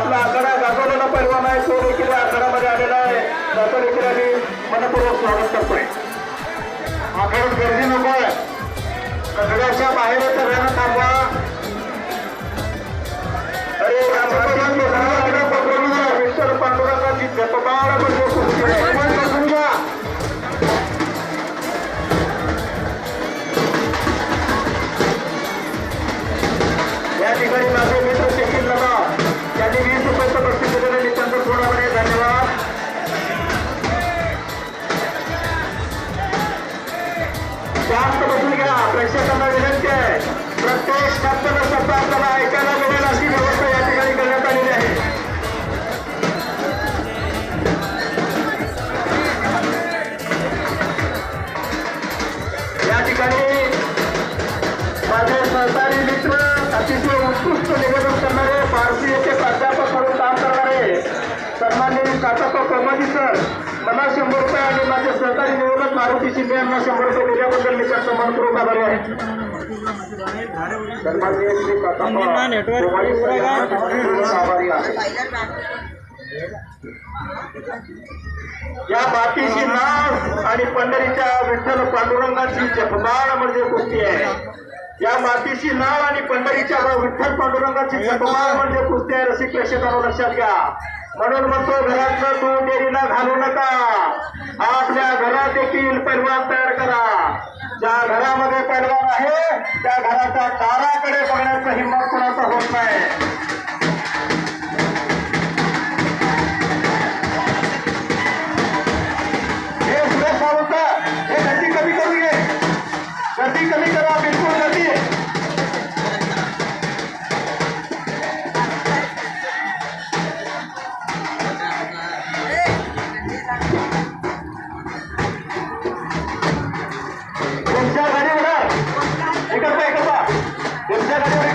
आपला आखाडा गाजवलेला पैलवान आहे तो देखील आखाड्यामध्ये आलेला आहे. त्याचं देखील आम्ही मनपूर्वक स्वागत करतोय. आखाड्यात गर्दी नको आहे, कचऱ्याच्या बाहेर सगळ्यांना थांबवा. अरे विठ्ठल पांडुरंगाची जपमाळ बसून घ्या. या ठिकाणी माझे मित्र शकील दादा यांनी 20 रुपयाचं बक्षीस दिलेलं नितांत सोडावणे. धन्यवाद. जास्त बसून घ्या. प्रेक्षकांना विनंती आहे, प्रत्येक शब्द आपल्याला ऐकायला मिळेल अशी व्यवस्था या ठिकाणी करण्यात आलेली आहे. या ठिकाणी माझे सहकारी मित्र अतिशय उत्कृष्ट निवेदन करणारे पारसीचे प्राध्यापक म्हणून काम करणारे सन्माननीय काकासाहेब कोमाजी सर मला 100 रुपये आणि माझे सहकारी निवेदक मारुती शिंदे यांना 100 रुपये दिल्याबद्दल मी त्यांचा मनपूर्वक आभारी आहे. सन्माननीय श्री काकासाहेब कोमाजी सर यांना आभारी आहे. या मातीची नाव आणि पंढरीच्या विठ्ठल पांडुरंगाची जपमाळ म्हणजे कुस्ती आहे. या मातीची नाव आणि पंढरीच्या विठ्ठल पांडुरंगाची जपमाळ म्हणजे कुस्ती आहे. रसिक प्रेक्षकांनो लक्षात घ्या. म्हणून म्हणतो घरातलं दूध डेअरीला घालू नका. आपल्या घरात देखील पैलवान तयार करा. ज्या घरामध्ये पैलवान आहे त्या घराच्या दाराकडे बघण्याचा हिंमत कोणाचा होत नाही. हे सुरेश सावंत हे गर्दी कमी करू नये. गर्दी कमी करा. बिलकुल गर्दी तुमच्या गाडीवर एकच तुमच्या गाडीवर